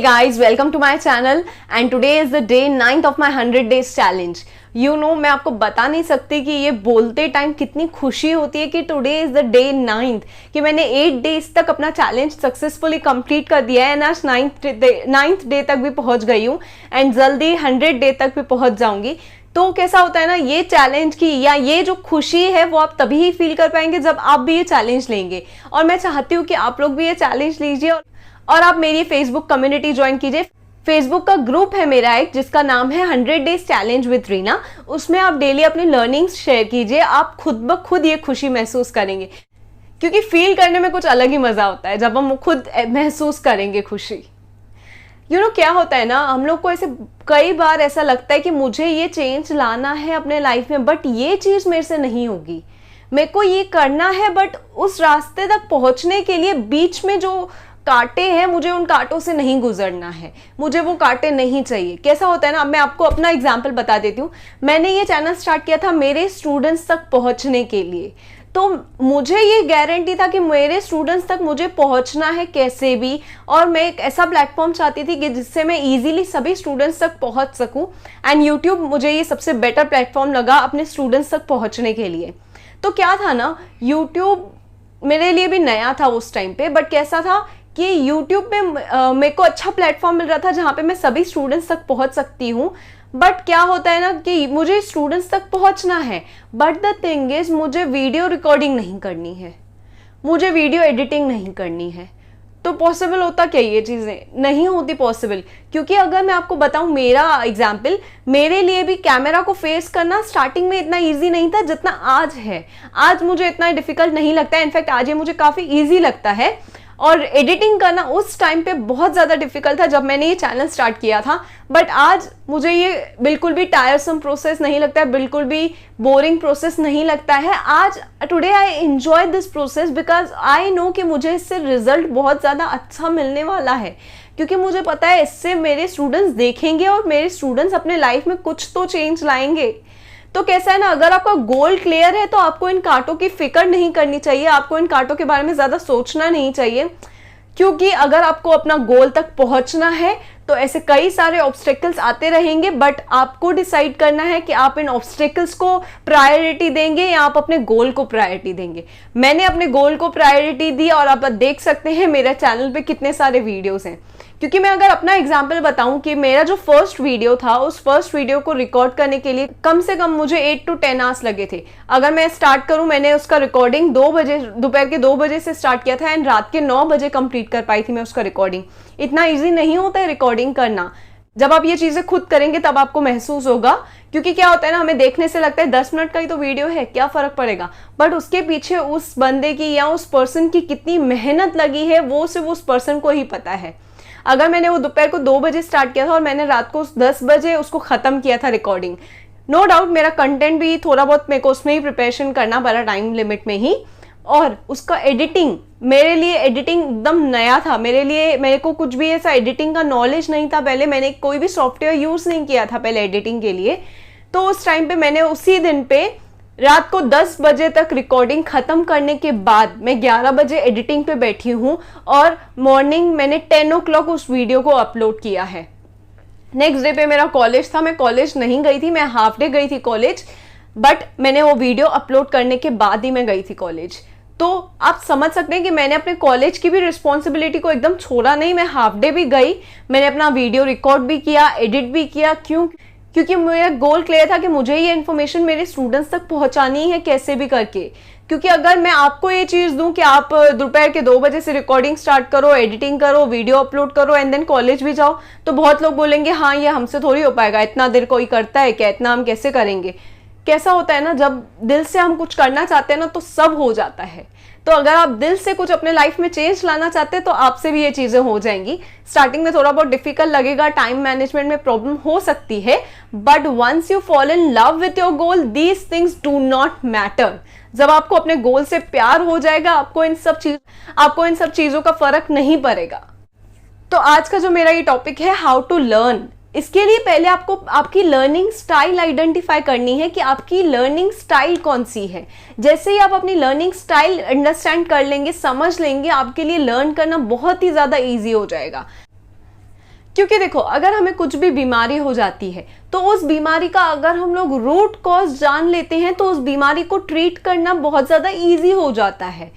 guys, welcome to my channel and today is the day 9th of my 100 days challenge. You know, मैं आपको बता नहीं सकती कि ये बोलते टाइम कितनी खुशी होती है कि today is the day 9th, कि मैंने 8 डेज तक अपना चैलेंज सक्सेसफुली कंप्लीट कर दिया है एंड आज 9th डे तक भी पहुंच गई हूँ एंड जल्दी 100 डे तक भी पहुंच जाऊंगी। तो कैसा होता है ना, ये चैलेंज की या ये जो खुशी है वो आप तभी ही फील कर पाएंगे जब आप भी ये चैलेंज लेंगे। और मैं चाहती हूँ कि आप लोग भी ये चैलेंज लीजिए और आप मेरी फेसबुक कम्युनिटी ज्वाइन कीजिए। फेसबुक का ग्रुप है मेरा एक, जिसका नाम है 100 डेज चैलेंज विद रीना। उसमें आप डेली अपनी लर्निंग्स शेयर कीजिए, आप खुद ब खुद ये खुशी महसूस करेंगे, क्योंकि फील करने में कुछ अलग ही मजा होता है जब हम खुद महसूस करेंगे खुशी। क्या होता है ना, हम लोग को ऐसे कई बार ऐसा लगता है कि मुझे ये चेंज लाना है अपने लाइफ में, बट ये चीज मेरे से नहीं होगी, मेरे को ये करना है, बट उस रास्ते तक पहुंचने के लिए बीच में जो कांटे हैं, मुझे उन कांटों से नहीं गुजरना है, मुझे वो कांटे नहीं चाहिए। कैसा होता है ना, अब मैं आपको अपना एग्जांपल बता देती हूँ। मैंने ये चैनल स्टार्ट किया था मेरे स्टूडेंट्स तक पहुंचने के लिए, तो मुझे ये गारंटी था कि मेरे स्टूडेंट्स तक मुझे पहुंचना है कैसे भी, और मैं एक ऐसा प्लेटफॉर्म चाहती थी कि जिससे मैं इजीली सभी स्टूडेंट्स तक पहुंच सकूं। एंड यूट्यूब मुझे ये सबसे बेटर प्लेटफॉर्म लगा अपने स्टूडेंट्स तक पहुंचने के लिए। तो क्या था ना, यूट्यूब मेरे लिए भी नया था उस टाइम पे, बट कैसा था कि यूट्यूब पे मेरे को अच्छा प्लेटफॉर्म मिल रहा था जहाँ पे मैं सभी स्टूडेंट्स तक पहुँच सकती हूँ। बट क्या होता है ना कि मुझे स्टूडेंट्स तक पहुँचना है, बट द थिंग इज मुझे वीडियो रिकॉर्डिंग नहीं करनी है, मुझे वीडियो एडिटिंग नहीं करनी है। तो पॉसिबल होता क्या, ये चीज़ें नहीं होती पॉसिबल, क्योंकि अगर मैं आपको बताऊं मेरा एग्जाम्पल, मेरे लिए भी कैमरा को फेस करना स्टार्टिंग में इतना इजी नहीं था जितना आज है। आज मुझे इतना डिफिकल्ट नहीं लगता है, इनफैक्ट आज ये मुझे काफ़ी ईजी लगता है। और एडिटिंग करना उस टाइम पे बहुत ज़्यादा डिफिकल्ट था जब मैंने ये चैनल स्टार्ट किया था, बट आज मुझे ये बिल्कुल भी टायरसम प्रोसेस नहीं लगता है, बिल्कुल भी बोरिंग प्रोसेस नहीं लगता है। आज today I enjoy this process because I know कि मुझे इससे रिजल्ट बहुत ज़्यादा अच्छा मिलने वाला है, क्योंकि मुझे पता है इससे मेरे स्टूडेंट्स देखेंगे और मेरे स्टूडेंट्स अपने लाइफ में कुछ तो चेंज लाएंगे। तो कैसा है ना, अगर आपका गोल क्लियर है तो आपको इन कांटों की फिक्र नहीं करनी चाहिए, आपको इन कांटों के बारे में ज़्यादा सोचना नहीं चाहिए, क्योंकि अगर आपको अपना गोल तक पहुंचना है तो ऐसे कई सारे ऑब्स्टेकल्स आते रहेंगे, बट आपको डिसाइड करना है कि आप इन ऑब्स्टेकल्स को प्रायोरिटी देंगे या आप अपने गोल को प्रायोरिटी देंगे। मैंने अपने गोल को प्रायोरिटी दी और आप देख सकते हैं मेरे चैनल पे कितने सारे वीडियोस हैं। क्योंकि मैं अगर अपना एग्जाम्पल बताऊं कि मेरा जो फर्स्ट वीडियो था, उस फर्स्ट वीडियो को रिकॉर्ड करने के लिए कम से कम मुझे 8 to 10 आवर्स लगे थे। अगर मैं स्टार्ट करूं, मैंने उसका रिकॉर्डिंग 2 बजे, दोपहर के 2 बजे से स्टार्ट किया था एंड रात के 9 बजे कंप्लीट कर पाई थी मैं उसका रिकॉर्डिंग। इतना ईजी नहीं होता है रिकॉर्डिंग करना, जब आप ये चीजें खुद करेंगे तब आपको महसूस होगा। क्योंकि क्या होता है ना, हमें देखने से लगता है 10 मिनट का ही तो वीडियो है, क्या फर्क पड़ेगा, बट उसके पीछे उस बंदे की या उस पर्सन की कितनी मेहनत लगी है वो सिर्फ उस पर्सन को ही पता है। अगर मैंने वो दोपहर को 2 बजे स्टार्ट किया था और मैंने रात को 10 बजे उसको खत्म किया था रिकॉर्डिंग, नो डाउट मेरा कंटेंट भी थोड़ा बहुत मेरे को उसमें ही प्रिपरेशन करना पड़ा टाइम लिमिट में ही, और उसका एडिटिंग, मेरे लिए एडिटिंग एकदम नया था, मेरे को कुछ भी ऐसा एडिटिंग का नॉलेज नहीं था पहले, मैंने कोई भी सॉफ्टवेयर यूज नहीं किया था पहले एडिटिंग के लिए। तो उस टाइम पे मैंने उसी दिन पे रात को 10 बजे तक रिकॉर्डिंग खत्म करने के बाद मैं 11 बजे एडिटिंग पे बैठी हूँ और मॉर्निंग मैंने 10 o'clock उस वीडियो को अपलोड किया है। नेक्स्ट डे पे मेरा कॉलेज था, मैं कॉलेज नहीं गई थी, मैं हाफ डे गई थी कॉलेज, बट मैंने वो वीडियो अपलोड करने के बाद ही मैं गई थी कॉलेज। तो आप समझ सकते हैं कि मैंने अपने कॉलेज की भी रिस्पॉन्सिबिलिटी को एकदम छोड़ा नहीं, मैं हाफ डे भी गई, मैंने अपना वीडियो रिकॉर्ड भी किया, एडिट भी किया। क्योंकि मेरा गोल क्लियर था कि मुझे ये इन्फॉर्मेशन मेरे स्टूडेंट्स तक पहुंचानी है कैसे भी करके। क्योंकि अगर मैं आपको ये चीज़ दूं कि आप दोपहर के 2 बजे से रिकॉर्डिंग स्टार्ट करो, एडिटिंग करो, वीडियो अपलोड करो एंड देन कॉलेज भी जाओ, तो बहुत लोग बोलेंगे हाँ ये हमसे थोड़ी हो पाएगा, इतना देर कोई करता है क्या, इतना हम कैसे करेंगे। कैसा होता है ना, जब दिल से हम कुछ करना चाहते हैं ना तो सब हो जाता है। तो अगर आप दिल से कुछ अपने लाइफ में चेंज लाना चाहते हैं तो आपसे भी ये चीजें हो जाएंगी। स्टार्टिंग में थोड़ा बहुत डिफिकल्ट लगेगा, टाइम मैनेजमेंट में प्रॉब्लम हो सकती है, but once you fall in love with your goal these things do not matter. जब आपको अपने गोल से प्यार हो जाएगा, आपको इन सब चीजों का फर्क नहीं पड़ेगा। तो आज का जो मेरा ये टॉपिक है, हाउ टू लर्न, इसके लिए पहले आपको आपकी लर्निंग स्टाइल आइडेंटिफाई करनी है कि आपकी लर्निंग स्टाइल कौन सी है। जैसे ही आप अपनी लर्निंग स्टाइल अंडरस्टैंड कर लेंगे, समझ लेंगे, आपके लिए लर्न करना बहुत ही ज़्यादा ईजी हो जाएगा। क्योंकि देखो, अगर हमें कुछ भी बीमारी हो जाती है तो उस बीमारी का अगर हम लोग रूट कॉज जान लेते हैं तो उस बीमारी को ट्रीट करना बहुत ज़्यादा ईजी हो जाता है।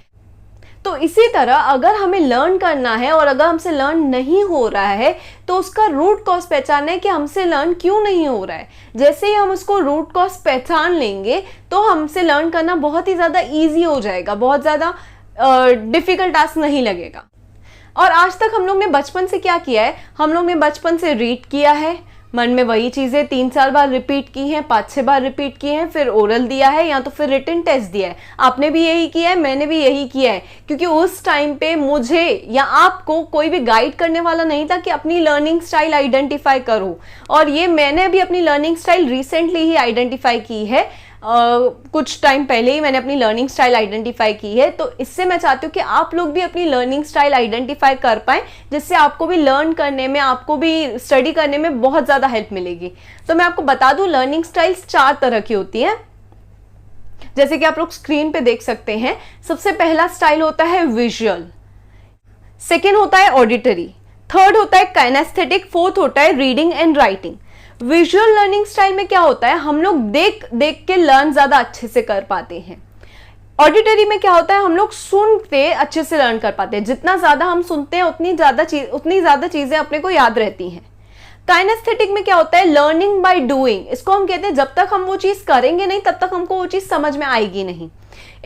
तो इसी तरह अगर हमें लर्न करना है और अगर हमसे लर्न नहीं हो रहा है तो उसका रूट कॉज पहचानना है कि हमसे लर्न क्यों नहीं हो रहा है। जैसे ही हम उसको रूट कॉज पहचान लेंगे तो हमसे लर्न करना बहुत ही ज़्यादा ईजी हो जाएगा, बहुत ज़्यादा डिफिकल्ट टास्क नहीं लगेगा। और आज तक हम लोग ने बचपन से क्या किया है, हम लोग ने बचपन से रीड किया है, मन में वही चीज़ें 3-4 बार रिपीट की हैं, 5-6 बार रिपीट की हैं, फिर ओरल दिया है या तो फिर रिटन टेस्ट दिया है। आपने भी यही किया है, मैंने भी यही किया है, क्योंकि उस टाइम पे मुझे या आपको कोई भी गाइड करने वाला नहीं था कि अपनी लर्निंग स्टाइल आइडेंटिफाई करो। और ये मैंने भी अपनी लर्निंग स्टाइल रिसेंटली ही आइडेंटिफाई की है, कुछ टाइम पहले ही मैंने अपनी लर्निंग स्टाइल आइडेंटिफाई की है। तो इससे मैं चाहती हूँ कि आप लोग भी अपनी लर्निंग स्टाइल आइडेंटिफाई कर पाएं, जिससे आपको भी लर्न करने में, आपको भी स्टडी करने में बहुत ज़्यादा हेल्प मिलेगी। तो मैं आपको बता दूं, लर्निंग स्टाइल्स 4 तरह की होती हैं, जैसे कि आप लोग स्क्रीन पे देख सकते हैं। सबसे पहला स्टाइल होता है विजुअल, सेकेंड होता है ऑडिटरी, थर्ड होता है काइनेस्थेटिक, फोर्थ होता है reading and writing. Visual learning style में क्या होता है, हम लोग देख देख के लर्न ज्यादा अच्छे से कर पाते हैं। ऑडिटरी में क्या होता है, हम लोग सुनते अच्छे से लर्न कर पाते हैं, जितना ज्यादा हम सुनते हैं उतनी ज्यादा चीजें अपने को याद रहती हैं। काइनेस्थेटिक में क्या होता है, लर्निंग बाय डूइंग, इसको हम कहते हैं जब तक हम वो चीज करेंगे नहीं तब तक हमको वो चीज समझ में आएगी नहीं।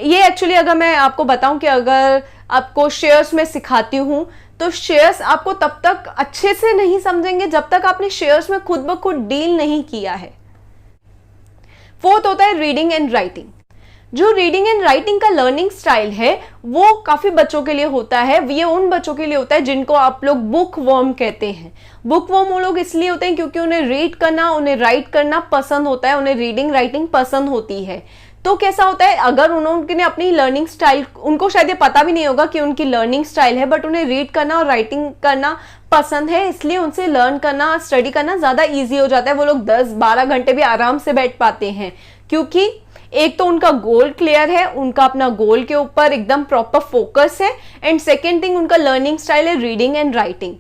ये एक्चुअली अगर मैं आपको बताऊं कि अगर आपको शेयर्स में सिखाती हूं तो शेयर्स आपको तब तक अच्छे से नहीं समझेंगे जब तक आपने शेयर्स में खुद ब खुद डील नहीं किया है। फोर्थ होता है रीडिंग एंड राइटिंग। जो रीडिंग एंड राइटिंग का लर्निंग स्टाइल है वो काफी बच्चों के लिए होता है। ये उन बच्चों के लिए होता है जिनको आप लोग बुक वर्म कहते हैं। बुक वर्म वो लोग इसलिए होते हैं क्योंकि उन्हें रीड करना, उन्हें राइट करना पसंद होता है, उन्हें रीडिंग राइटिंग पसंद होती है। तो कैसा होता है, अगर उन्होंने अपनी लर्निंग स्टाइल, उनको शायद ये पता भी नहीं होगा कि उनकी लर्निंग स्टाइल है, बट उन्हें रीड करना और राइटिंग करना पसंद है, इसलिए उनसे लर्न करना, स्टडी करना ज्यादा इजी हो जाता है। वो लोग 10-12 घंटे भी आराम से बैठ पाते हैं, क्योंकि एक तो उनका गोल क्लियर है, उनका अपना गोल के ऊपर एकदम प्रॉपर फोकस है, एंड सेकेंड थिंग उनका लर्निंग स्टाइल है रीडिंग एंड राइटिंग।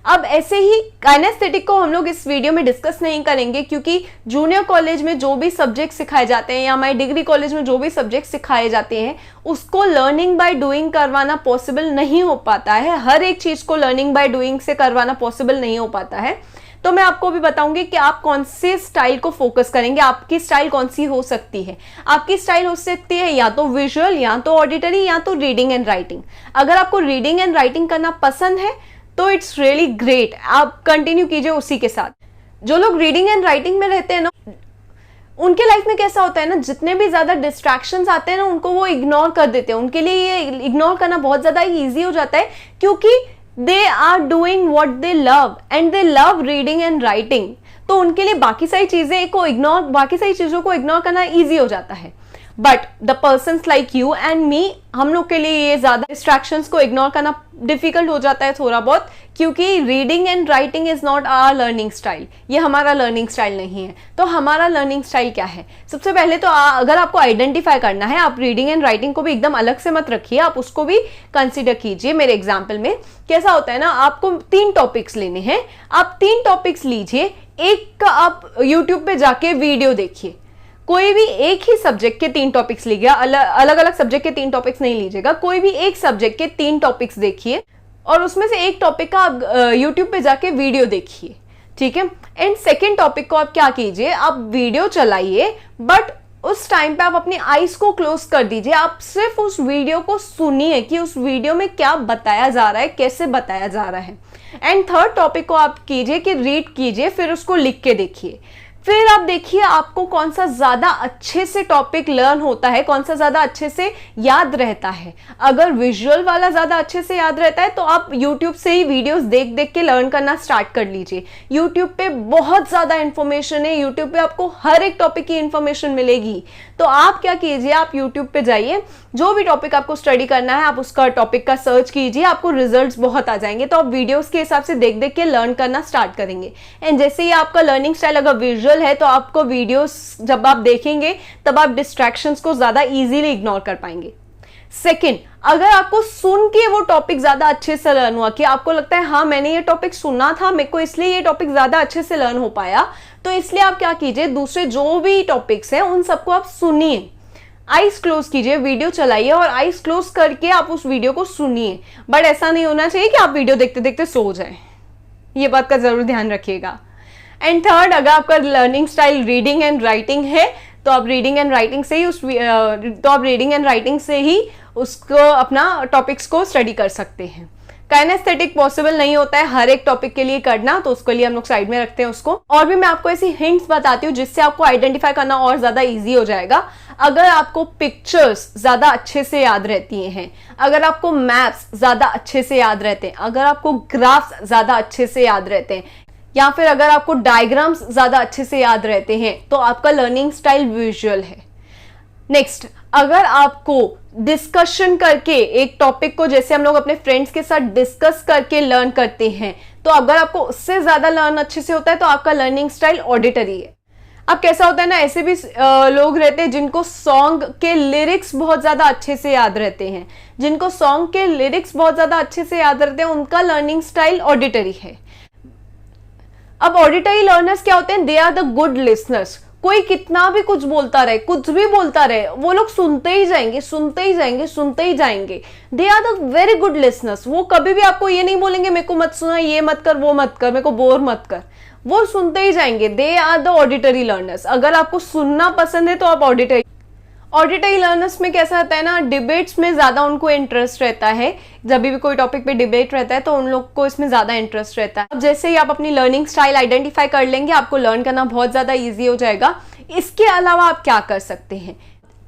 अब ऐसे ही काइनेस्थेटिक को हम लोग इस वीडियो में डिस्कस नहीं करेंगे, क्योंकि जूनियर कॉलेज में जो भी सब्जेक्ट सिखाए जाते हैं या हमारे डिग्री कॉलेज में जो भी सब्जेक्ट सिखाए जाते हैं उसको लर्निंग बाय डूइंग करवाना पॉसिबल नहीं हो पाता है। हर एक चीज को लर्निंग बाय डूइंग से करवाना पॉसिबल नहीं हो पाता है। तो मैं आपको भी बताऊंगी कि आप कौन से स्टाइल को फोकस करेंगे, आपकी स्टाइल कौन सी हो सकती है। आपकी स्टाइल हो सकती है या तो विजुअल, या तो ऑडिटरी, या तो रीडिंग एंड राइटिंग। अगर आपको रीडिंग एंड राइटिंग करना पसंद है तो इट्स रियली ग्रेट, आप कंटिन्यू कीजिए उसी के साथ। जो लोग रीडिंग एंड राइटिंग में रहते हैं ना, उनके लाइफ में कैसा होता है ना, जितने भी ज्यादा डिस्ट्रैक्शंस आते हैं ना उनको वो इग्नोर कर देते हैं। उनके लिए ये इग्नोर करना बहुत ज्यादा ईजी हो जाता है, क्योंकि they are doing what they love and they love reading and writing. तो उनके लिए बाकी सारी चीजों को इग्नोर करना ईजी हो जाता है। But the persons like you and me, हम लोग के लिए ये ज्यादा डिस्ट्रैक्शंस को इग्नोर करना डिफिकल्ट हो जाता है थोड़ा बहुत, क्योंकि reading and writing is not our learning style. ये हमारा लर्निंग स्टाइल नहीं है। तो हमारा लर्निंग स्टाइल क्या है, सबसे पहले तो अगर आपको आइडेंटिफाई करना है, आप रीडिंग एंड राइटिंग को भी एकदम अलग से मत रखिए, आप उसको भी कंसिडर कीजिए। मेरे एग्जाम्पल में कैसा होता है ना, आपको 3 टॉपिक्स लेने हैं, आप 3 टॉपिक्स लीजिए। एक का आप यूट्यूब पे जाके वीडियो देखिए, कोई भी एक ही सब्जेक्ट के 3 टॉपिक्स लीजिए, अलग अलग सब्जेक्ट के 3 टॉपिक्स नहीं लीजिएगा, कोई भी एक सब्जेक्ट के 3 टॉपिक्स देखिए और उसमें से एक टॉपिक का आप यूट्यूब पे जाके वीडियो देखिए, ठीक है। एंड सेकेंड टॉपिक को आप क्या कीजिए, आप वीडियो चलाइए, बट उस टाइम पे आप अपनी आईज को क्लोज कर दीजिए, आप सिर्फ उस वीडियो को सुनिए कि उस वीडियो में क्या बताया जा रहा है, कैसे बताया जा रहा है। एंड थर्ड टॉपिक को आप कीजिए कि रीड कीजिए, फिर उसको लिख के देखिए। फिर आप देखिए आपको कौन सा ज्यादा अच्छे से टॉपिक लर्न होता है, कौन सा ज्यादा अच्छे से याद रहता है। अगर विजुअल वाला ज्यादा अच्छे से याद रहता है तो आप YouTube से ही वीडियोस देख देख के लर्न करना स्टार्ट कर लीजिए। YouTube पे बहुत ज्यादा इंफॉर्मेशन है, YouTube पे आपको हर एक टॉपिक की इंफॉर्मेशन मिलेगी। तो आप क्या कीजिए, आप YouTube पे जाइए, जो भी टॉपिक आपको स्टडी करना है आप उसका टॉपिक का सर्च कीजिए, आपको रिजल्ट्स बहुत आ जाएंगे। तो आप वीडियोस के हिसाब से देख देख के लर्न करना स्टार्ट करेंगे। एंड जैसे ही आपका लर्निंग स्टाइल अगर विजुअल है तो आपको वीडियोस जब आप देखेंगे तब आप डिस्ट्रैक्शंस को ज्यादा इजीली इग्नोर कर पाएंगे। सेकंड, अगर आपको सुन के वो टॉपिक ज्यादा अच्छे से लर्न हुआ, कि आपको लगता है हाँ मैंने ये टॉपिक सुना था, मेरे को इसलिए ये टॉपिक ज्यादा अच्छे से लर्न हो पाया, तो इसलिए आप क्या कीजिए, दूसरे जो भी टॉपिक्स हैं उन सबको आप सुनिए, आइज क्लोज कीजिए, वीडियो चलाइए और आइज क्लोज करके आप उस वीडियो को सुनिए। बट ऐसा नहीं होना चाहिए कि आप वीडियो देखते देखते सो जाएं, ये बात का जरूर ध्यान रखिएगा। एंड थर्ड, अगर आपका learning style reading and writing है तो आप रीडिंग एंड राइटिंग से ही उसको अपना टॉपिक्स को स्टडी कर सकते हैं। काइनेस्थेटिक पॉसिबल नहीं होता है हर एक टॉपिक के लिए करना, तो उसके लिए हम लोग साइड में रखते हैं उसको। और भी मैं आपको ऐसी हिंट्स बताती हूँ जिससे आपको आइडेंटिफाई करना और ज्यादा इजी हो जाएगा। अगर आपको पिक्चर्स ज्यादा अच्छे से याद रहती हैं, अगर आपको मैप्स ज्यादा अच्छे से याद रहते हैं, अगर आपको ग्राफ्स ज्यादा अच्छे से याद रहते हैं, या फिर अगर आपको डायग्राम्स ज्यादा अच्छे से याद रहते हैं, तो आपका लर्निंग स्टाइल विजुअल है। नेक्स्ट, अगर आपको डिस्कशन करके एक टॉपिक को, जैसे हम लोग अपने फ्रेंड्स के साथ डिस्कस करके लर्न करते हैं, तो अगर आपको उससे ज्यादा लर्न अच्छे से होता है तो आपका लर्निंग स्टाइल ऑडिटरी है। अब कैसा होता है ना, ऐसे भी लोग रहते हैं जिनको सॉन्ग के लिरिक्स बहुत ज्यादा अच्छे से याद रहते हैं, जिनको सॉन्ग के लिरिक्स बहुत ज्यादा अच्छे से याद रहते हैं, उनका लर्निंग स्टाइल ऑडिटरी है। अब ऑडिटरी लर्नर्स क्या होते हैं, they are the good listeners. कोई कितना भी कुछ बोलता रहे, कुछ भी बोलता रहे, वो लोग सुनते ही जाएंगे, सुनते ही जाएंगे, सुनते ही जाएंगे। They are the very good listeners. वो कभी भी आपको ये नहीं बोलेंगे मेरे को मत सुना, ये मत कर, वो मत कर, मेरे को बोर मत कर, वो सुनते ही जाएंगे। They are the auditory learners. अगर आपको सुनना पसंद है तो आप ऑडिटरी लर्नर्स में कैसा रहता है ना, डिबेट्स में ज्यादा उनको इंटरेस्ट रहता है। जब भी कोई टॉपिक पे डिबेट रहता है तो उन लोग को इसमें ज्यादा इंटरेस्ट रहता है। अब जैसे ही आप अपनी लर्निंग स्टाइल आइडेंटिफाई कर लेंगे, आपको लर्न करना बहुत ज्यादा इजी हो जाएगा। इसके अलावा आप क्या कर सकते हैं,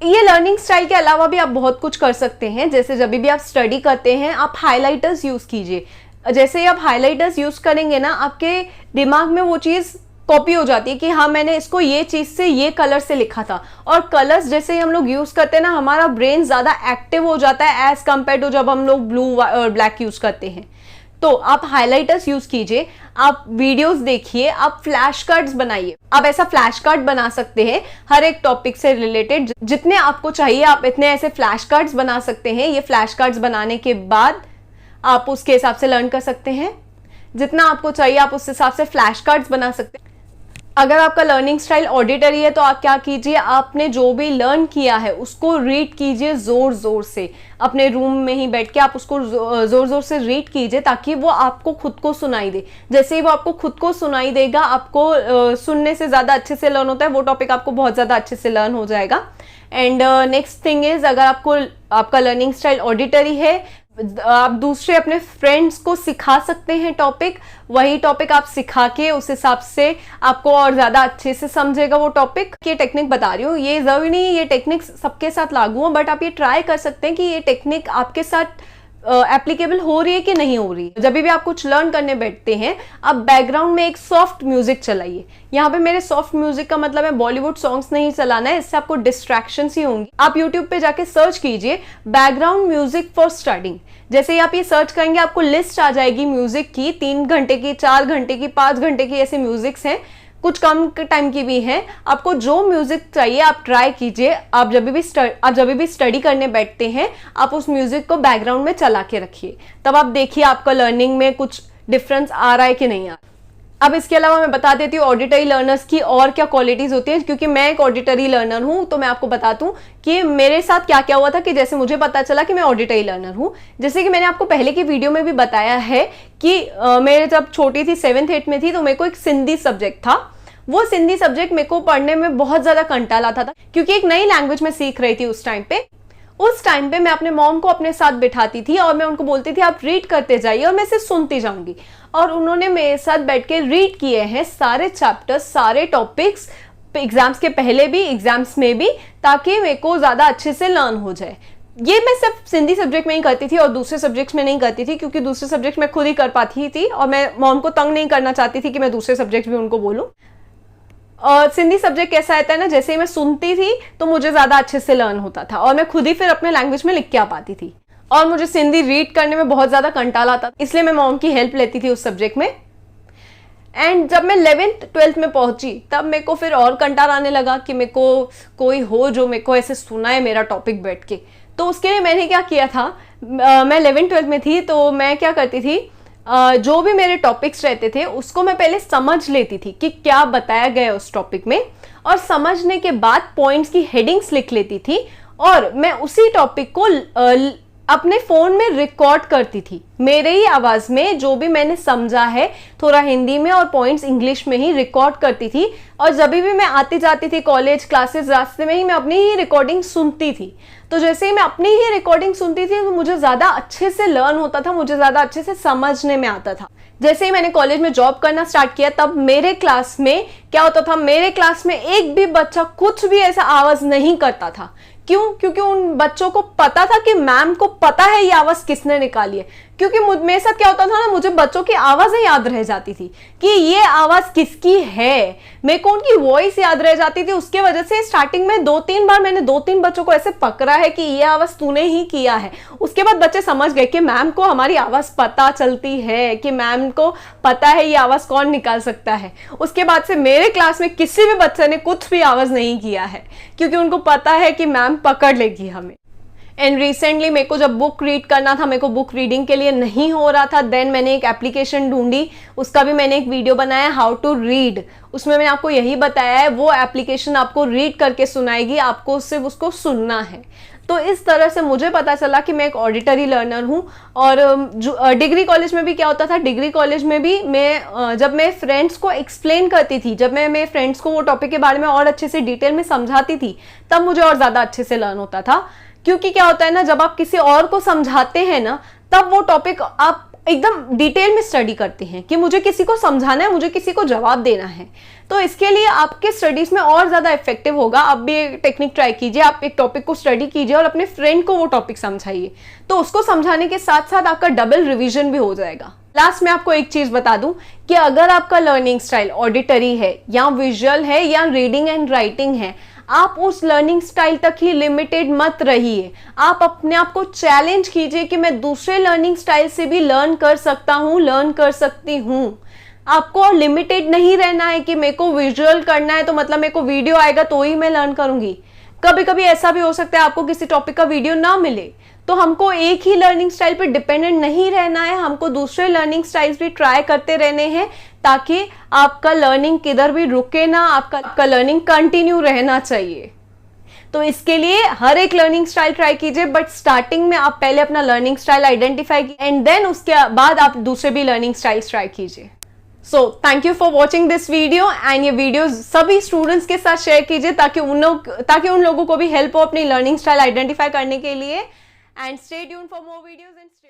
ये लर्निंग स्टाइल के अलावा भी आप बहुत कुछ कर सकते हैं। जैसे जब भी आप स्टडी करते हैं, आप हाईलाइटर्स यूज कीजिए। जैसे ही आप हाईलाइटर्स यूज करेंगे ना, आपके दिमाग में वो चीज कॉपी हो जाती है कि हाँ मैंने इसको ये चीज से ये कलर से लिखा था। और कलर्स जैसे ही हम लोग यूज करते हैं ना, हमारा ब्रेन ज्यादा एक्टिव हो जाता है एज कंपेयर टू जब हम लोग ब्लू और ब्लैक यूज करते हैं। तो आप हाइलाइटर्स यूज कीजिए, आप वीडियोस देखिए, आप फ्लैश कार्ड्स बनाइए। आप ऐसा फ्लैश कार्ड बना सकते हैं हर एक टॉपिक से रिलेटेड, जितने आपको चाहिए आप इतने ऐसे फ्लैश कार्ड्स बना सकते हैं। ये फ्लैश कार्ड्स बनाने के बाद आप उसके हिसाब से लर्न कर सकते हैं। जितना आपको चाहिए आप उस हिसाब से फ्लैश कार्ड्स बना सकते हैं। अगर आपका लर्निंग स्टाइल ऑडिटरी है तो आप क्या कीजिए, आपने जो भी लर्न किया है उसको रीड कीजिए जोर जोर से। अपने रूम में ही बैठ के आप उसको जोर जोर से रीड कीजिए, ताकि वो आपको खुद को सुनाई दे। जैसे ही वो आपको खुद को सुनाई देगा, आपको सुनने से ज्यादा अच्छे से लर्न होता है, वो टॉपिक आपको बहुत ज्यादा अच्छे से लर्न हो जाएगा। एंड नेक्स्ट थिंग इज, अगर आपका लर्निंग स्टाइल ऑडिटरी है, आप दूसरे अपने फ्रेंड्स को सिखा सकते हैं टॉपिक। वही टॉपिक आप सिखा के उस हिसाब से आपको और ज्यादा अच्छे से समझेगा वो टॉपिक। ये टेक्निक बता रही हूँ, ये जरूरी नहीं ये टेक्निक सबके साथ लागू हो, बट आप ये ट्राई कर सकते हैं कि ये टेक्निक आपके साथ एप्लीकेबल हो रही है कि नहीं हो रही है। जब भी आप कुछ लर्न करने बैठते हैं, आप बैकग्राउंड में एक सॉफ्ट म्यूजिक चलाइए। यहाँ पे मेरे सॉफ्ट म्यूजिक का मतलब है बॉलीवुड सॉन्ग्स नहीं चलाना है, इससे आपको डिस्ट्रैक्शन ही होंगी। आप यूट्यूब पे जाके सर्च कीजिए बैकग्राउंड म्यूजिक फॉर स्टडिंग। जैसे ही आप ये सर्च करेंगे, आपको लिस्ट आ जाएगी म्यूजिक की, 3 घंटे की, 4 घंटे की, 5 घंटे की, ऐसे म्यूजिक्स हैं, कुछ कम टाइम की भी है। आपको जो म्यूजिक चाहिए आप ट्राई कीजिए। आप जब भी स्टडी करने बैठते हैं, आप उस म्यूजिक को बैकग्राउंड में चला के रखिए, तब आप देखिए आपका लर्निंग में कुछ डिफरेंस आ रहा है कि नहीं आ रहा। अब इसके अलावा मैं बता देती हूँ ऑडिटरी लर्नर्स की और क्या क्वालिटीज होती है, क्योंकि मैं एक ऑडिटरी लर्नर हूँ, तो मैं आपको बताती हूँ कि मेरे साथ क्या क्या हुआ था, कि जैसे मुझे पता चला कि मैं ऑडिटरी लर्नर हूँ। जैसे कि मैंने आपको पहले की वीडियो में भी बताया है कि मेरे जब छोटी थी 7th 8th में थी, तो मेरे को एक सिंधी सब्जेक्ट था। वो सिंधी सब्जेक्ट मेरे को पढ़ने में बहुत ज्यादा कंटाल आता था, क्योंकि एक नई लैंग्वेज में सीख रही थी उस टाइम पे मैं अपने मॉम को अपने साथ बिठाती थी और मैं उनको बोलती थी आप रीड करते जाइए और मैं सिर्फ सुनती जाऊंगी। और उन्होंने मेरे साथ बैठ के रीड किए हैं सारे चैप्टर्स, सारे टॉपिक्स, एग्जाम्स के पहले भी, एग्जाम्स में भी, ताकि मेरे को ज्यादा अच्छे से लर्न हो जाए। ये मैं सिर्फ सिंधी सब्जेक्ट में ही करती थी और दूसरे सब्जेक्ट्स में नहीं करती थी, क्योंकि दूसरे सब्जेक्ट में खुद ही कर पाती थी और मैं मॉम को तंग नहीं करना चाहती थी कि मैं दूसरे सब्जेक्ट भी उनको बोलूं। और सिंधी सब्जेक्ट कैसा रहता है ना, जैसे ही मैं सुनती थी तो मुझे ज्यादा अच्छे से लर्न होता था और मैं खुद ही फिर अपने लैंग्वेज में लिख के आ पाती थी। और मुझे सिंधी रीड करने में बहुत ज्यादा कंटाल आता था, इसलिए मैं मॉम की हेल्प लेती थी उस सब्जेक्ट में। एंड जब मैं 11th 12th में पहुंची, तब मेरे को फिर और कंटाल आने लगा कि मेरे को कोई हो जो मेरे को ऐसे सुनाए मेरा टॉपिक बैठ के। तो उसके लिए मैंने क्या किया था, मैं 11th-12th में थी, तो मैं क्या करती थी, जो भी मेरे टॉपिक्स रहते थे उसको मैं पहले समझ लेती थी कि क्या बताया गया उस टॉपिक में, और समझने के बाद पॉइंट्स की हेडिंग्स लिख लेती थी, और मैं उसी टॉपिक को अपने फोन में रिकॉर्ड करती थी, मेरे ही आवाज में जो भी मैंने समझा है, थोड़ा हिंदी में और पॉइंट्स इंग्लिश में ही रिकॉर्ड करती थी। और जब भी मैं आती जाती थी कॉलेज क्लासेस, रास्ते में ही मैं अपनी ही रिकॉर्डिंग सुनती थी। तो जैसे ही मैं अपनी ही रिकॉर्डिंग सुनती थी तो मुझे ज्यादा अच्छे से लर्न होता था, मुझे ज्यादा अच्छे से समझने में आता था। जैसे ही मैंने कॉलेज में जॉब करना स्टार्ट किया, तब मेरे क्लास में क्या होता था, मेरे क्लास में एक भी बच्चा कुछ भी ऐसा आवाज नहीं करता था। क्यों? क्योंकि उन बच्चों को पता था कि मैम को पता है ये आवाज किसने निकाली है। क्योंकि मेरे साथ क्या होता था ना, मुझे बच्चों की आवाजें याद रह जाती थी कि ये आवाज किसकी है, मेरे को उनकी वॉइस याद रह जाती थी। उसके वजह से स्टार्टिंग में 2-3 बार मैंने 2-3 बच्चों को ऐसे पकड़ा है कि ये आवाज तूने ही किया है। उसके बाद बच्चे समझ गए कि मैम को हमारी आवाज पता चलती है, कि मैम को पता है ये आवाज कौन निकाल सकता है। उसके बाद से मेरे क्लास में किसी भी बच्चे ने कुछ भी आवाज नहीं किया है, क्योंकि उनको पता है कि मैम पकड़ लेगी हमें। एंड रिसेंटली मेरे को जब बुक रीड करना था, मेरे को बुक रीडिंग के लिए नहीं हो रहा था, देन मैंने एक एप्लीकेशन ढूंढी, उसका भी मैंने एक वीडियो बनाया, हाउ टू रीड। उसमें मैंने आपको यही बताया है, वो एप्लीकेशन आपको रीड करके सुनाएगी, आपको सिर्फ उसको सुनना है। तो इस तरह से मुझे पता चला कि मैं एक ऑडिटरी लर्नर हूँ। और डिग्री कॉलेज में भी क्या होता था, डिग्री कॉलेज में भी मैं जब मैं फ्रेंड्स को एक्सप्लेन करती थी, जब मैं मेरे फ्रेंड्स को वो टॉपिक के बारे में और अच्छे से डिटेल में समझाती थी, तब मुझे और ज़्यादा अच्छे से लर्न होता था। क्योंकि क्या होता है ना, जब आप किसी और को समझाते हैं ना, तब वो टॉपिक आप एकदम डिटेल में स्टडी करते हैं कि मुझे किसी को समझाना है, मुझे किसी को जवाब देना है। तो इसके लिए आपके स्टडीज में और ज्यादा इफेक्टिव होगा। आप भी एक टेक्निक ट्राई कीजिए, आप एक टॉपिक को स्टडी कीजिए और अपने फ्रेंड को वो टॉपिक समझाइए, तो उसको समझाने के साथ साथ आपका डबल रिवीजन भी हो जाएगा। लास्ट में आपको एक चीज बता दूं कि अगर आपका लर्निंग स्टाइल ऑडिटरी है या विजुअल है या रीडिंग एंड राइटिंग है, आप उस लर्निंग स्टाइल तक ही लिमिटेड मत रहिए। आप अपने आप को चैलेंज कीजिए कि मैं दूसरे लर्निंग स्टाइल से भी लर्न कर सकता हूँ, लर्न कर सकती हूँ। आपको लिमिटेड नहीं रहना है कि मेरे को विजुअल करना है तो मतलब मेरे को वीडियो आएगा तो ही मैं लर्न करूंगी। कभी कभी ऐसा भी हो सकता है आपको किसी टॉपिक का वीडियो ना मिले, तो हमको एक ही लर्निंग स्टाइल पे डिपेंडेंट नहीं रहना है, हमको दूसरे लर्निंग स्टाइल्स भी ट्राई करते रहने हैं, ताकि आपका लर्निंग किधर भी रुके ना, आपका लर्निंग कंटिन्यू रहना चाहिए। तो इसके लिए हर एक लर्निंग स्टाइल ट्राई कीजिए, बट स्टार्टिंग में आप पहले अपना लर्निंग स्टाइल आइडेंटिफाई कीजिए एंड देन उसके बाद आप दूसरे भी लर्निंग स्टाइल्स ट्राई कीजिए। So thank you for watching this video, and ये वीडियो सभी स्टूडेंट्स के साथ शेयर कीजिए ताकि उन लोगों को भी हेल्प हो अपनी लर्निंग स्टाइल आइडेंटिफाई करने के लिए। And stay tuned for more videos and stay